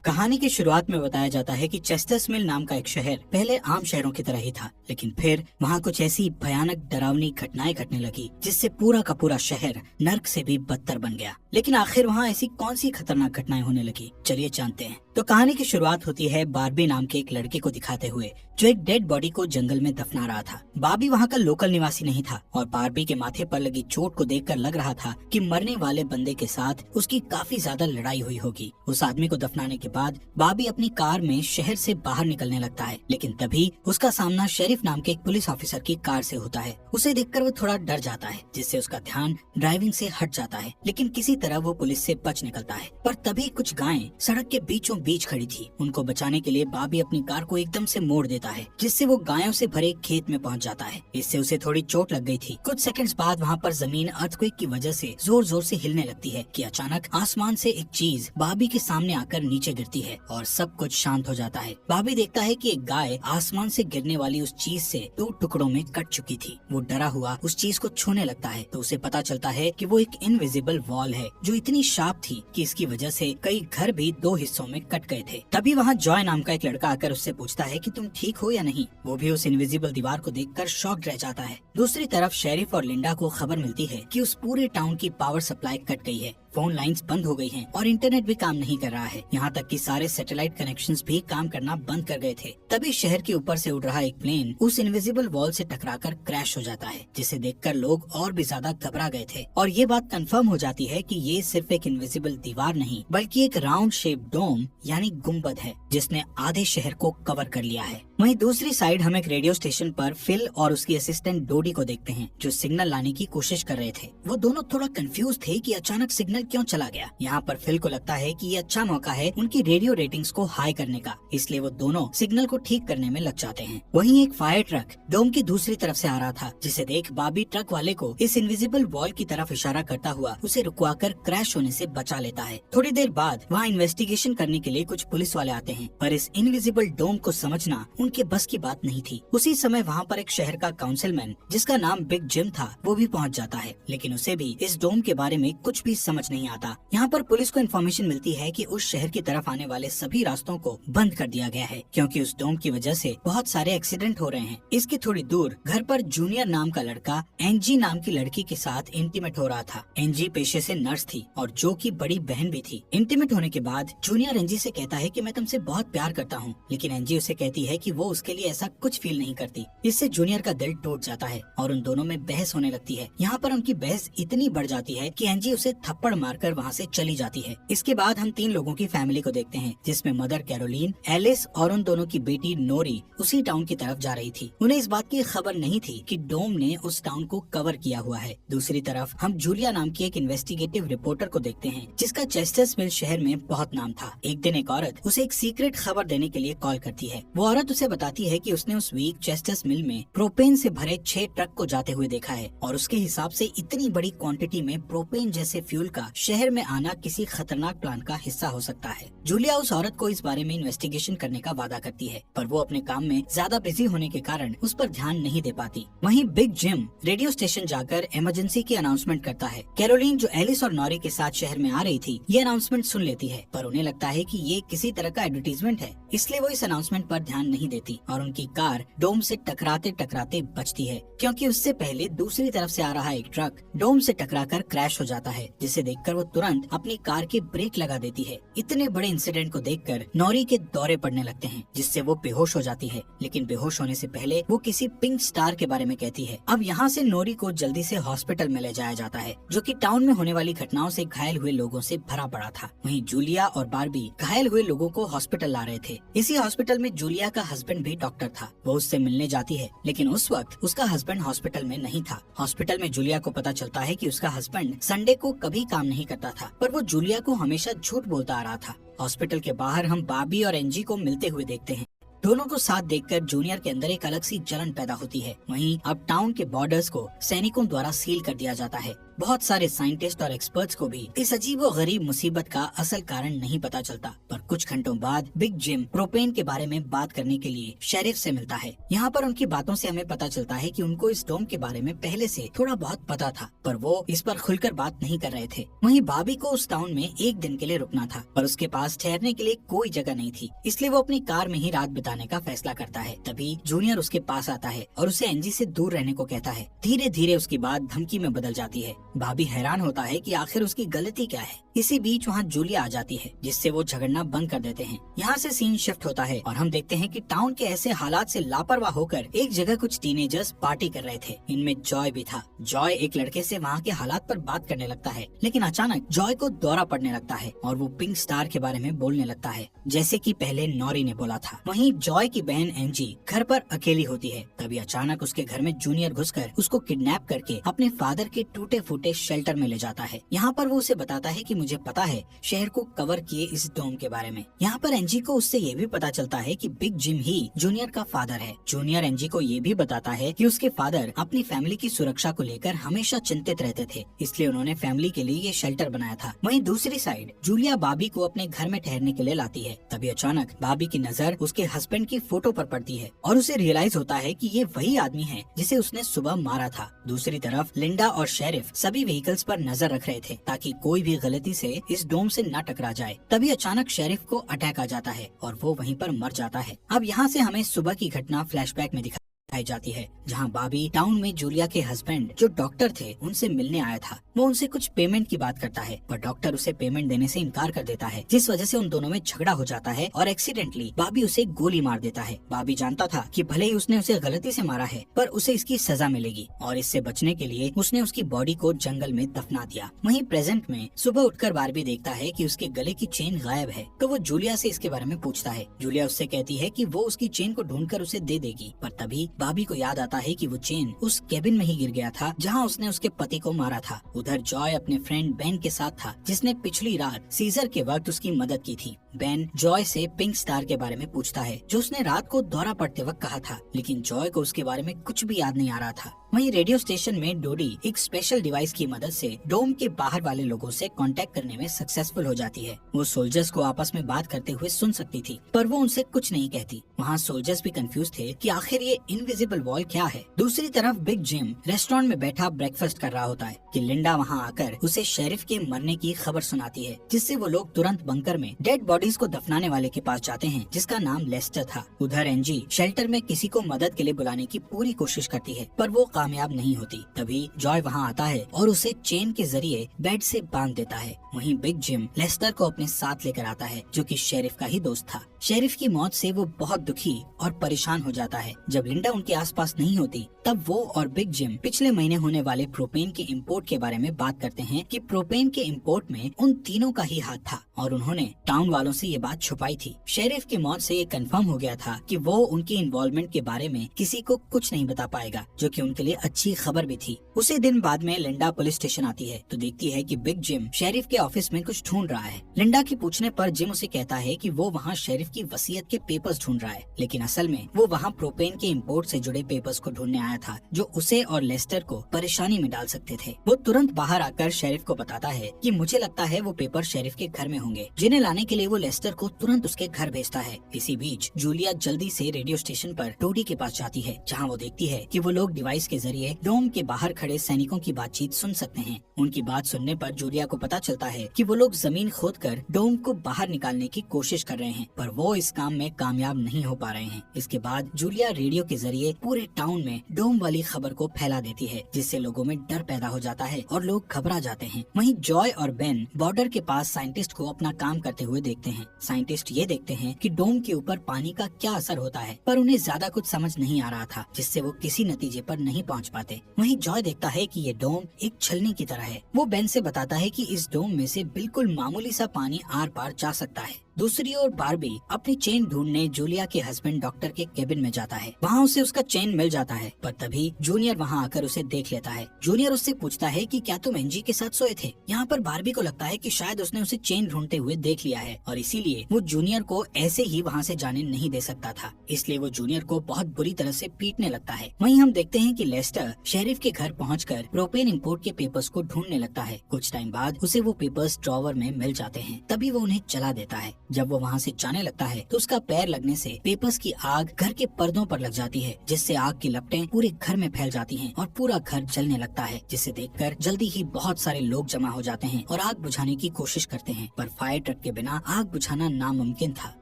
कहानी की शुरुआत में बताया जाता है कि चेस्टर्स मिल नाम का एक शहर पहले आम शहरों की तरह ही था, लेकिन फिर वहाँ कुछ ऐसी भयानक डरावनी घटनाएं घटने लगी जिससे पूरा का पूरा शहर नर्क से भी बदतर बन गया। लेकिन आखिर वहाँ ऐसी कौन सी खतरनाक घटनाएं होने लगी, चलिए जानते हैं। तो कहानी की शुरुआत होती है बार्बी नाम के एक लड़के को दिखाते हुए जो एक डेड बॉडी को जंगल में दफना रहा था। बार्बी वहाँ का लोकल निवासी नहीं था और बार्बी के माथे पर लगी चोट को देखकर लग रहा था कि मरने वाले बंदे के साथ उसकी काफी ज्यादा लड़ाई हुई होगी। उस आदमी को दफनाने के बाद बार्बी अपनी कार में शहर से बाहर निकलने लगता है, लेकिन तभी उसका सामना शेरिफ नाम के एक पुलिस ऑफिसर की कार से होता है। उसे देखकर वो थोड़ा डर जाता है, जिससे उसका ध्यान ड्राइविंग से हट जाता है, लेकिन किसी तरह वो पुलिस से बच निकलता है। पर तभी कुछ गायें सड़क के बीचों बीच खड़ी थी। उनको बचाने के लिए बार्बी अपनी कार को एकदम से मोड़ देता है, जिससे वो गायों से भरे खेत में पहुंच जाता है। इससे उसे थोड़ी चोट लग गई थी। कुछ सेकंड्स बाद वहाँ पर जमीन अर्थक्वेक की वजह से जोर जोर से हिलने लगती है कि अचानक आसमान से एक चीज बार्बी के सामने आकर नीचे गिरती है और सब कुछ शांत हो जाता है। बार्बी देखता है कि एक गाय आसमान से गिरने वाली उस चीज से 2 टुकड़ों में कट चुकी थी। वो डरा हुआ उस चीज को छूने लगता है तो उसे पता चलता है कि वो एक इनविजिबल वॉल है जो इतनी शार्प थी कि इसकी वजह से कई घर भी 2 हिस्सों में कट गए थे। तभी वहाँ जॉय नाम का एक लड़का आकर उससे पूछता है कि तुम ठीक हो या नहीं। वो भी उस इनविजिबल दीवार को देखकर शॉक्ड रह जाता है। दूसरी तरफ शेरिफ और लिंडा को खबर मिलती है कि उस पूरे टाउन की पावर सप्लाई कट गई है, फोन लाइंस बंद हो गई हैं और इंटरनेट भी काम नहीं कर रहा है। यहाँ तक कि सारे सैटेलाइट कनेक्शंस भी काम करना बंद कर गए थे। तभी शहर के ऊपर से उड़ रहा एक प्लेन उस इनविजिबल वॉल से टकराकर क्रैश हो जाता है, जिसे देखकर लोग और भी ज्यादा घबरा गए थे। और ये बात कंफर्म हो जाती है कि ये सिर्फ एक इनविजिबल दीवार नहीं बल्कि एक राउंड शेप डोम यानी गुम्बद है जिसने आधे शहर को कवर कर लिया है। वहीं दूसरी साइड हम एक रेडियो स्टेशन पर फिल और उसकी असिस्टेंट डोडी को देखते हैं जो सिग्नल लाने की कोशिश कर रहे थे। वो दोनों थोड़ा कंफ्यूज थे कि अचानक सिग्नल क्यों चला गया। यहाँ पर फिल को लगता है कि ये अच्छा मौका है उनकी रेडियो रेटिंग्स को हाई करने का, इसलिए वो दोनों सिग्नल को ठीक करने में लग जाते हैं। वहीं एक फायर ट्रक डोम की दूसरी तरफ से आ रहा था, जिसे देख बार्बी ट्रक वाले को इस इनविजिबल वॉल की तरफ इशारा करता हुआ उसे रुकवाकर क्रैश होने से बचा लेता है। थोड़ी देर बाद वहाँ इन्वेस्टिगेशन करने के लिए कुछ पुलिस वाले आते हैं, पर इस इनविजिबल डोम को समझना उनके बस की बात नहीं थी। उसी समय वहाँ पर एक शहर का काउंसिलमैन जिसका नाम बिग जिम था वो भी पहुँच जाता है, लेकिन उसे भी इस डोम के बारे में कुछ भी समझ नहीं आता। यहाँ पर पुलिस को इन्फॉर्मेशन मिलती है कि उस शहर की तरफ आने वाले सभी रास्तों को बंद कर दिया गया है क्योंकि उस डोम की वजह से बहुत सारे एक्सीडेंट हो रहे हैं। इसके थोड़ी दूर घर पर जूनियर नाम का लड़का एंजी नाम की लड़की के साथ इंटीमेट हो रहा था। एंजी पेशे से नर्स थी और जो की बड़ी बहन भी थी। इंटीमेट होने के बाद जूनियर एंजी से कहता है कि मैं तुमसे बहुत प्यार करता हूँ, लेकिन एंजी उसे कहती है कि वो उसके लिए ऐसा कुछ फील नहीं करती। इससे जूनियर का दिल टूट जाता है और उन दोनों में बहस होने लगती है। यहाँ पर उनकी बहस इतनी बढ़ जाती है कि एंजी उसे थप्पड़ मारकर वहाँ से चली जाती है। इसके बाद हम 3 लोगों की फैमिली को देखते हैं, जिसमें मदर कैरोलीन, एलिस और उन दोनों की बेटी नोरी उसी टाउन की तरफ जा रही थी। उन्हें इस बात की खबर नहीं थी कि डोम ने उस टाउन को कवर किया हुआ है। दूसरी तरफ हम जूलिया नाम की एक इन्वेस्टिगेटिव रिपोर्टर को देखते हैं जिसका चेस्टर्स मिल शहर में बहुत नाम था। एक दिन एक औरत उसे एक सीक्रेट खबर देने के लिए कॉल करती है। वो औरत उसे बताती है कि उसने उस वीक चेस्टर्स मिल में प्रोपेन से भरे 6 ट्रक को जाते हुए देखा है और उसके हिसाब से इतनी बड़ी क्वांटिटी में प्रोपेन जैसे फ्यूल का शहर में आना किसी खतरनाक प्लान का हिस्सा हो सकता है। जूलिया उस औरत को इस बारे में इन्वेस्टिगेशन करने का वादा करती है, पर वो अपने काम में ज्यादा बिजी होने के कारण उस पर ध्यान नहीं दे पाती। वहीं बिग जिम रेडियो स्टेशन जाकर इमरजेंसी की अनाउंसमेंट करता है। कैरोलीन जो एलिस और नॉरी के साथ शहर में आ रही थी ये अनाउंसमेंट सुन लेती है, पर उन्हें लगता है कि ये किसी तरह का एडवर्टीजमेंट है, इसलिए वो इस अनाउंसमेंट पर ध्यान नहीं देती और उनकी कार डोम से टकराते टकराते बचती है क्योंकि उससे पहले दूसरी तरफ से आ रहा एक ट्रक डोम से टकराकर क्रैश हो जाता है, जिसे देखकर वो तुरंत अपनी कार की ब्रेक लगा देती है। इतने बड़े इंसिडेंट को देखकर नॉरी के दौरे पड़ने लगते हैं, जिससे वो बेहोश हो जाती है, लेकिन बेहोश होने से पहले वो किसी पिंक स्टार के बारे में कहती है। अब यहाँ से नॉरी को जल्दी से हॉस्पिटल में ले जाया जाता है, जो कि टाउन में होने वाली घटनाओं से घायल हुए लोगों से भरा पड़ा था। वहीं जूलिया और बार्बी घायल हुए लोगों को हॉस्पिटल ला रहे थे। इसी हॉस्पिटल में जूलिया का हस्बैंड भी डॉक्टर था। वो उससे मिलने जाती है, लेकिन उस वक्त उसका हस्बैंड हॉस्पिटल में नहीं था। हॉस्पिटल में जूलिया को पता चलता है कि उसका हस्बैंड संडे को कभी काम नहीं करता था, पर वो जूलिया को हमेशा झूठ बोलता आ रहा था। हॉस्पिटल के बाहर हम बार्बी और एंजी को मिलते हुए देखते हैं। दोनों को साथ देखकर जूनियर के अंदर एक अलग सी जलन पैदा होती है। वहीं अब टाउन के बॉर्डर्स को सैनिकों द्वारा सील कर दिया जाता है। बहुत सारे साइंटिस्ट और एक्सपर्ट्स को भी इस अजीबो गरीब मुसीबत का असल कारण नहीं पता चलता। पर कुछ घंटों बाद बिग जिम प्रोपेन के बारे में बात करने के लिए शेरिफ से मिलता है। यहाँ पर उनकी बातों से हमें पता चलता है कि उनको इस डोम के बारे में पहले से थोड़ा बहुत पता था, पर वो इस पर खुलकर बात नहीं कर रहे थे। वहीं बॉबी को उस टाउन में एक दिन के लिए रुकना था, पर उसके पास ठहरने के लिए कोई जगह नहीं थी, इसलिए वो अपनी कार में ही रात बिताने का फैसला करता है। तभी जूनियर उसके पास आता है और उसे एंजी से दूर रहने को कहता है। धीरे धीरे उसकी बात धमकी में बदल जाती है। बॉबी हैरान होता है कि आखिर उसकी गलती क्या है। इसी बीच वहाँ जूलिया आ जाती है, जिससे वो झगड़ना बंद कर देते हैं। यहाँ से सीन शिफ्ट होता है और हम देखते हैं कि टाउन के ऐसे हालात से लापरवाह होकर एक जगह कुछ टीनेजर्स पार्टी कर रहे थे। इनमें जॉय भी था। जॉय एक लड़के से वहाँ के हालात पर बात करने लगता है, लेकिन अचानक जॉय को दौरा पड़ने लगता है और वो पिंक स्टार के बारे में बोलने लगता है, जैसे कि पहले नॉरी ने बोला था। वहीं जॉय की बहन एंजी घर पर अकेली होती है। तभी अचानक उसके घर में जूनियर घुसकर उसको किडनैप करके अपने फादर के टूटे फूटे शेल्टर में ले जाता है। यहाँ पर वो उसे बताता है कि मुझे पता है शहर को कवर किए इस डोम के बारे में। यहाँ पर एंजी को उससे ये भी पता चलता है कि बिग जिम ही जूनियर का फादर है। जूनियर एंजी को ये भी बताता है कि उसके फादर अपनी फैमिली की सुरक्षा को लेकर हमेशा चिंतित रहते थे, इसलिए उन्होंने फैमिली के लिए ये शेल्टर बनाया था। वहीं दूसरी साइड जूलिया बॉबी को अपने घर में ठहरने के लिए लाती है। तभी अचानक बॉबी की नजर उसके हस्बैंड की फोटो पर पड़ती है और उसे रियलाइज होता है कि ये वही आदमी है जिसे उसने सुबह मारा था। दूसरी तरफ लिंडा और शेरिफ सभी व्हीकल्स पर नजर रख रहे थे ताकि कोई भी गलती से इस डोम से न टकरा जाए। तभी अचानक शेरिफ को अटैक आ जाता है और वो वहीं पर मर जाता है। अब यहाँ से हमें सुबह की घटना फ्लैशबैक में दिखाई जाती है, जहाँ बॉबी टाउन में जूलिया के हस्बैंड जो डॉक्टर थे उनसे मिलने आया था। वो उनसे कुछ पेमेंट की बात करता है, पर डॉक्टर उसे पेमेंट देने से इनकार कर देता है, जिस वजह से उन दोनों में झगड़ा हो जाता है और एक्सीडेंटली बॉबी उसे गोली मार देता है। बॉबी जानता था कि भले ही उसने उसे गलती से मारा है, पर उसे इसकी सजा मिलेगी और इससे बचने के लिए उसने उसकी बॉडी को जंगल में दफना दिया। वहीं प्रेजेंट में सुबह उठकर बारबी देखता है कि उसके गले की चेन गायब है, तो वो जूलिया से इसके बारे में पूछता है। जूलिया उससे कहती है कि वो उसकी चेन को ढूंढकर उसे दे देगी, पर तभी बॉबी को याद आता है कि वो चेन उस केबिन में ही गिर गया था जहां उसने उसके पति को मारा था। उधर जॉय अपने फ्रेंड बेन के साथ था, जिसने पिछली रात सीजर के वक्त उसकी मदद की थी। बेन जॉय से पिंक स्टार के बारे में पूछता है, जो उसने रात को दौरा पड़ते वक्त कहा था, लेकिन जॉय को उसके बारे में कुछ भी याद नहीं आ रहा था। वहीं रेडियो स्टेशन में डोडी एक स्पेशल डिवाइस की मदद से डोम के बाहर वाले लोगों से कांटेक्ट करने में सक्सेसफुल हो जाती है। वो सोल्जर्स को आपस में बात करते हुए सुन सकती थी, पर वो उनसे कुछ नहीं कहती। वहाँ सोल्जर्स भी कंफ्यूज थे कि आखिर ये इनविजिबल वॉल क्या है। दूसरी तरफ बिग जिम रेस्टोरेंट में बैठा ब्रेकफास्ट कर रहा होता है कि लिंडा वहाँ आकर उसे शेरिफ के मरने की खबर सुनाती है, जिससे वो लोग तुरंत बंकर में डेड बॉडीज को दफनाने वाले के पास जाते हैं, जिसका नाम लेस्टर था। उधर एंजी शेल्टर में किसी को मदद के लिए बुलाने की पूरी कोशिश करती है, पर वो कामयाब नहीं होती। तभी जॉय वहाँ आता है और उसे चेन के जरिए बेड से बांध देता है। वहीं बिग जिम लेस्टर को अपने साथ लेकर आता है, जो कि शेरिफ का ही दोस्त था। शेरिफ की मौत से वो बहुत दुखी और परेशान हो जाता है। जब लिंडा उनके आसपास नहीं होती, तब वो और बिग जिम पिछले महीने होने वाले प्रोपेन के इंपोर्ट के बारे में बात करते हैं कि प्रोपेन के इंपोर्ट में उन तीनों का ही हाथ था और उन्होंने टाउन वालों से ये बात छुपाई थी। शेरिफ की मौत से ये कंफर्म हो गया था कि वो उनकी इन्वॉल्वमेंट के बारे में किसी को कुछ नहीं बता पाएगा, जो कि उनके लिए अच्छी खबर भी थी। उसी दिन बाद में लिंडा पुलिस स्टेशन आती है तो देखती है कि बिग जिम शेरिफ के ऑफिस में कुछ ढूंढ रहा है। लिंडा की पूछने पर जिम उसे कहता है कि वो वहाँ शेरिफ की वसीयत के पेपर्स ढूंढ रहा है, लेकिन असल में वो वहाँ प्रोपेन के इंपोर्ट से जुड़े पेपर्स को ढूंढने आया था, जो उसे और लेस्टर को परेशानी में डाल सकते थे। वो तुरंत बाहर आकर शेरिफ को बताता है कि मुझे लगता है वो पेपर शेरिफ के घर में होंगे, जिन्हें लाने के लिए वो लेस्टर को तुरंत उसके घर भेजता है। इसी बीच जूलिया जल्दी से रेडियो स्टेशन पर टोडी के पास जाती है, जहाँ वो देखती है कि वो लोग डिवाइस के जरिए डोम के बाहर खड़े सैनिकों की बातचीत सुन सकते हैं। उनकी बात सुनने पर जूलिया को पता चलता है कि वो लोग जमीन खोदकर डोम को बाहर निकालने की कोशिश कर रहे हैं, पर वो इस काम में कामयाब नहीं हो पा रहे हैं। इसके बाद जूलिया रेडियो के जरिए पूरे टाउन में डोम वाली खबर को फैला देती है, जिससे लोगों में डर पैदा हो जाता है और लोग घबरा जाते हैं। वहीं जॉय और बेन बॉर्डर के पास साइंटिस्ट को अपना काम करते हुए देखते हैं। साइंटिस्ट ये देखते हैं कि डोम के ऊपर पानी का क्या असर होता है, पर उन्हें ज्यादा कुछ समझ नहीं आ रहा था, जिससे वो किसी नतीजे पर नहीं पहुंच पाते। वहीं जॉय देखता है कि ये डोम एक छलनी की तरह है। वो बेन से बताता है कि इस डोम में से बिल्कुल मामूली सा पानी आर पार जा सकता है। दूसरी ओर बार्बी अपनी चेन ढूंढने जूलिया के हस्बैंड डॉक्टर के केबिन में जाता है। वहाँ उसे उसका चेन मिल जाता है, पर तभी जूनियर वहाँ आकर उसे देख लेता है। जूनियर उससे पूछता है कि क्या तुम एंजी के साथ सोए थे। यहाँ पर बार्बी को लगता है कि शायद उसने उसे चेन ढूंढते हुए देख लिया है और इसीलिए वो जूनियर को ऐसे ही वहाँ से जाने नहीं दे सकता था, इसलिए वो जूनियर को बहुत बुरी तरह से पीटने लगता है। वहीं हम देखते हैं कि लेस्टर शेरिफ के घर पहुंचकर प्रोपेन इंपोर्ट के पेपर्स को ढूंढने लगता है। कुछ टाइम बाद उसे वो पेपर्स ड्रॉवर में मिल जाते हैं, तभी वो उन्हें जला देता है। जब वो वहाँ से जाने लगता है तो उसका पैर लगने से पेपर्स की आग घर के पर्दों पर लग जाती है, जिससे आग की लपटें पूरे घर में फैल जाती हैं और पूरा घर जलने लगता है, जिसे देखकर जल्दी ही बहुत सारे लोग जमा हो जाते हैं और आग बुझाने की कोशिश करते हैं, पर फायर ट्रक के बिना आग बुझाना नामुमकिन था।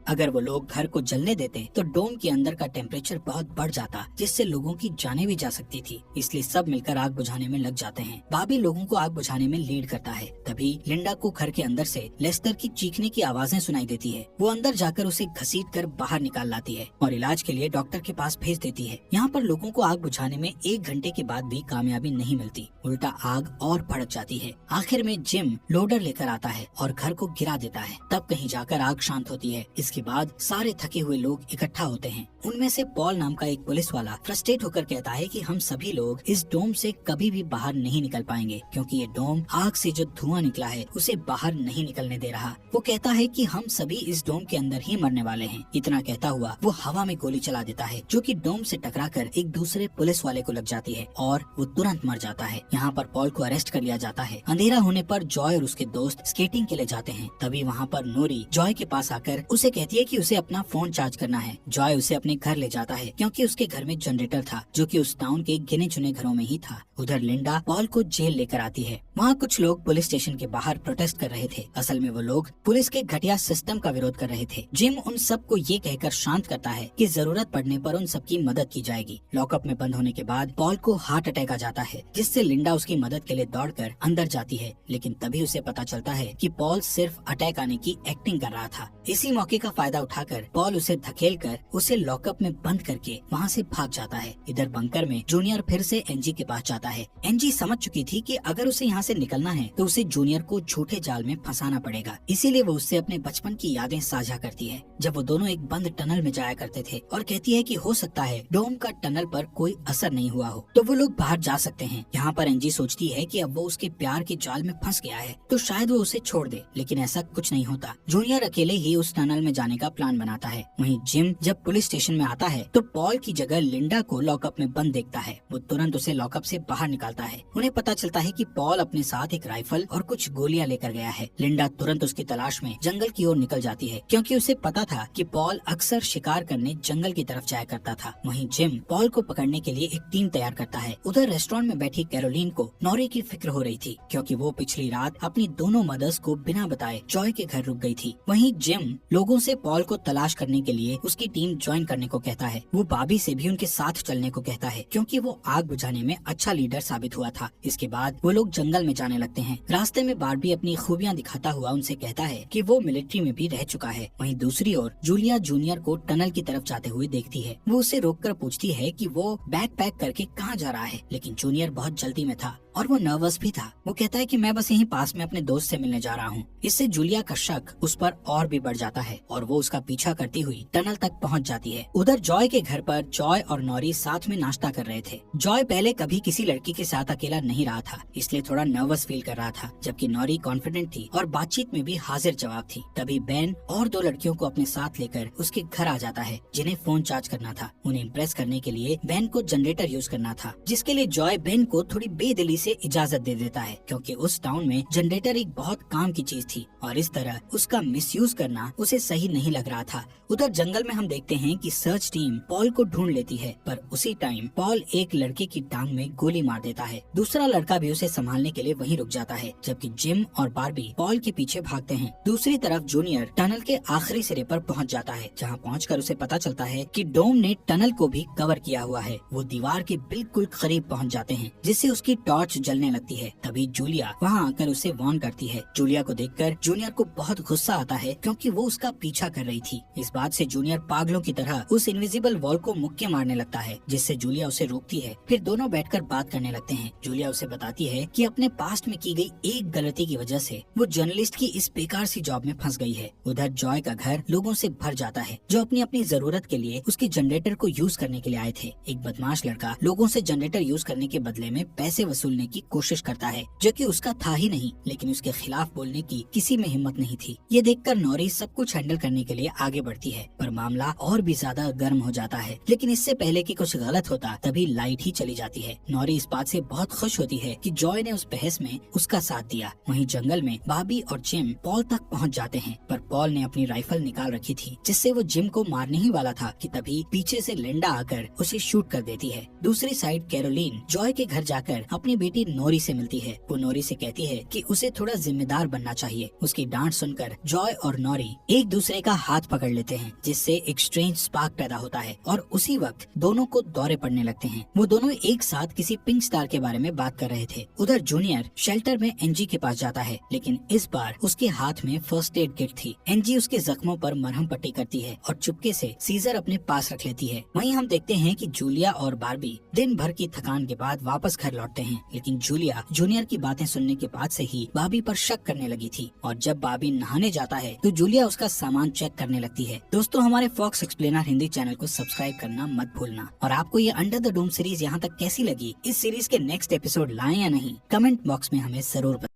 अगर वो लोग घर को जलने देते तो डोम के अंदर का टेम्परेचर बहुत बढ़ जाता, जिससे लोगों की जानें भी जा सकती थी, इसलिए सब मिलकर आग बुझाने में लग जाते हैं। बाबी लोगों को आग बुझाने में लीड करता है। तभी लिंडा को घर के अंदर से लेस्टर की चीखने की आवाजें सुनाई देती है। वो अंदर जाकर उसे घसीटकर बाहर निकाल लाती है और इलाज के लिए डॉक्टर के पास भेज देती है। यहाँ पर लोगों को आग बुझाने में 1 घंटे के बाद भी कामयाबी नहीं मिलती, उल्टा आग और भड़क जाती है। आखिर में जिम लोडर लेकर आता है और घर को गिरा देता है। तब कहीं जाकर आग शांत होती है। इसके बाद सारे थके हुए लोग इकट्ठा होते हैं। उनमें से पॉल नाम का एक पुलिस वाला फ्रस्ट्रेट होकर कहता है कि हम सभी लोग इस डोम से कभी भी बाहर नहीं निकल पाएंगे, क्योंकि ये डोम आग से जो धुआं निकला है उसे बाहर नहीं निकलने दे रहा। वो कहता है कि हम सभी इस डोम के अंदर ही मरने वाले हैं। इतना कहता हुआ वो हवा में गोली चला देता है, जो कि डोम से टकराकर एक दूसरे पुलिस वाले को लग जाती है और वो तुरंत मर जाता है। यहाँ पर पॉल को अरेस्ट कर लिया जाता है। अंधेरा होने पर जॉय और उसके दोस्त स्केटिंग के लिए जाते हैं। तभी वहाँ पर नोरी जॉय के पास आकर उसे कहती है कि उसे अपना फोन चार्ज करना है। जॉय उसे अपने घर ले जाता है, क्योंकि उसके घर में जनरेटर था, जो कि उस टाउन के गिने चुने घरों में ही था। उधर लिंडा पॉल को जेल लेकर आती है। वहाँ कुछ लोग पुलिस स्टेशन के बाहर प्रोटेस्ट कर रहे थे। असल में वो लोग पुलिस के घटिया सिस्टम का विरोध कर रहे थे। जिम उन सबको ये कहकर शांत करता है कि जरूरत पड़ने पर उन सबकी मदद की जाएगी। लॉकअप में बंद होने के बाद पॉल को हार्ट अटैक आ जाता है, जिससे लिंडा उसकी मदद के लिए दौड़कर अंदर जाती है, लेकिन तभी उसे पता चलता है कि पॉल सिर्फ अटैक आने की एक्टिंग कर रहा था। इसी मौके का फायदा उठाकर पॉल उसे धकेलकर उसे लॉकअप में बंद करके वहाँ से भाग जाता है। इधर बंकर में जूनियर फिर से एनजी के पास जाता है। एनजी समझ चुकी थी कि अगर उसे यहाँ से निकलना है तो उसे जूनियर को झूठे जाल में फंसाना पड़ेगा, इसीलिए वो उससे अपने बचपन की यादें साझा करती है, जब वो दोनों एक बंद टनल में जाया करते थे, और कहती है कि हो सकता है डोम का टनल पर कोई असर नहीं हुआ हो, तो वो लोग बाहर जा सकते हैं। यहाँ पर एनजी सोचती है कि अब वो उसके प्यार के जाल में फंस गया है तो शायद वो उसे छोड़ दे, लेकिन ऐसा कुछ नहीं होता। जूनियर अकेले ही उस टनल में जाने का प्लान बनाता है। वहीं जिम जब पुलिस स्टेशन में आता है तो पॉल की जगह लिंडा को लॉकअप में बंद देखता है। वो तुरंत उसे लॉकअप से बाहर निकालता है। उन्हें पता चलता है कि पॉल अपने साथ एक राइफल और कुछ गोलियां लेकर गया है। लिंडा तुरंत उसकी तलाश में जंगल की ओर निकल जाती है, क्योंकि उसे पता था कि पॉल अक्सर शिकार करने जंगल की तरफ जाया करता था। वहीं जिम पॉल को पकड़ने के लिए एक टीम तैयार करता है। उधर रेस्टोरेंट में बैठी कैरोलीन को नॉरी की फिक्र हो रही थी, क्योंकि वो पिछली रात अपनी दोनों मदर्स को बिना बताए जॉय के घर रुक गई थी। वहीं जिम लोगों से पॉल को तलाश करने के लिए उसकी टीम ज्वाइन करने को कहता है। वो बाबी से भी उनके साथ चलने को कहता है, क्योंकि वो आग बुझाने में अच्छा लीडर साबित हुआ था। इसके बाद वो लोग जंगल में जाने लगते हैं। रास्ते में बार्बी अपनी खूबियां दिखाता हुआ उनसे कहता है कि वो मिलिट्री में भी रह चुका है। वहीं दूसरी ओर जूलिया जूनियर को टनल की तरफ जाते हुए देखती है। वो उसे रोककर पूछती है कि वो बैग पैक करके कहाँ जा रहा है, लेकिन जूनियर बहुत जल्दी में था और वो नर्वस भी था। वो कहता है कि मैं बस यहीं पास में अपने दोस्त से मिलने जा रहा हूँ। इससे जूलिया का शक उस पर और भी बढ़ जाता है और वो उसका पीछा करती हुई टनल तक पहुँच जाती है। उधर जॉय के घर पर जॉय और नॉरी साथ में नाश्ता कर रहे थे। जॉय पहले कभी किसी लड़की के साथ अकेला नहीं रहा था, इसलिए थोड़ा नर्वस फील कर रहा था, जबकि नॉरी कॉन्फिडेंट थी और बातचीत में भी हाजिर जवाब थी। तभी बेन और 2 लड़कियों को अपने साथ लेकर उसके घर आ जाता है, जिन्हें फोन चार्ज करना था। उन्हें इम्प्रेस करने के लिए बेन को जनरेटर यूज करना था, जिसके लिए जॉय बेन को थोड़ी बेदिली से इजाजत दे देता है, क्योंकि उस टाउन में जनरेटर एक बहुत काम की चीज थी और इस तरह उसका मिसयूज करना उसे सही नहीं लग रहा था। उधर जंगल में हम देखते हैं कि सर्च टीम पॉल को ढूंढ लेती है, पर उसी टाइम पॉल एक लड़के की टांग में गोली मार देता है। दूसरा लड़का भी उसे संभालने के लिए वहीं रुक जाता है, जबकि जिम और बार्बी पॉल के पीछे भागते हैं। दूसरी तरफ जूनियर टनल के आखिरी सिरे पर पहुंच जाता है, जहां पहुंचकर उसे पता चलता है कि डोम ने टनल को भी कवर किया हुआ है। वो दीवार के बिल्कुल करीब पहुंच जाते हैं, जिससे उसकी टॉर्च टॉर्च जलने लगती है। तभी जूलिया वहाँ आकर उसे वार्न करती है। जूलिया को देखकर जूनियर को बहुत गुस्सा आता है क्योंकि वो उसका पीछा कर रही थी। इस बात से जूनियर पागलों की तरह उस इनविजिबल वॉल को मुक्के मारने लगता है, जिससे जूलिया उसे रोकती है। फिर दोनों बैठकर बात करने लगते हैं। जूलिया उसे बताती है कि अपने पास्ट में की गई एक गलती की वजह से वो जर्नलिस्ट की इस बेकार सी जॉब में फंस गई है। उधर जॉय का घर लोगों से भर जाता है जो अपनी अपनी जरूरत के लिए उसके जनरेटर को यूज करने के लिए आए थे। एक बदमाश लड़का लोगों से जनरेटर यूज करने के बदले में पैसे वसूलने की कोशिश करता है, जो कि उसका था ही नहीं, लेकिन उसके खिलाफ बोलने की किसी में हिम्मत नहीं थी। ये देखकर नॉरी सब कुछ हैंडल करने के लिए आगे बढ़ती है, पर मामला और भी ज्यादा गर्म हो जाता है। लेकिन इससे पहले कि कुछ गलत होता तभी लाइट ही चली जाती है। नॉरी इस बात से बहुत खुश होती है कि जॉय ने उस बहस में उसका साथ दिया। वहीं जंगल में बॉबी और जिम पॉल तक पहुंच जाते हैं, पर पॉल ने अपनी राइफल निकाल रखी थी, जिससे वो जिम को मारने ही वाला था कि तभी पीछे से लिंडा आकर उसे शूट कर देती है। दूसरी साइड कैरोलीन जॉय के घर जाकर अपनी बेटी नोरी से मिलती है। वो नोरी से कहती है कि उसे थोड़ा जिम्मेदार बनना चाहिए। उसकी डांट सुनकर जॉय और नोरी एक दूसरे का हाथ पकड़ लेते हैं, जिससे एक स्ट्रेंज स्पार्क पैदा होता है और उसी वक्त दोनों को दौरे पड़ने लगते हैं। वो दोनों एक साथ किसी पिंक स्टार के बारे में बात कर रहे थे। उधर जूनियर शेल्टर में एनजी के पास जाता है, लेकिन इस बार उसके हाथ में फर्स्ट एड किट थी। एनजी उसके जख्मों पर मरहम पट्टी करती है और चुपके से सीजर अपने पास रख लेती है। वहीं हम देखते हैं कि जूलिया और बार्बी दिन भर की थकान के बाद वापस घर लौटते हैं, लेकिन जूलिया जूनियर की बातें सुनने के बाद से ही बार्बी पर शक करने लगी थी। और जब बार्बी नहाने जाता है तो जूलिया उसका सामान चेक करने लगती है। दोस्तों, हमारे फॉक्स एक्सप्लेनर हिंदी चैनल को सब्सक्राइब करना मत भूलना। और आपको ये अंडर द डोम सीरीज यहाँ तक कैसी लगी, इस सीरीज के नेक्स्ट एपिसोड लाएं या नहीं, कमेंट बॉक्स में हमें जरूर बताएं।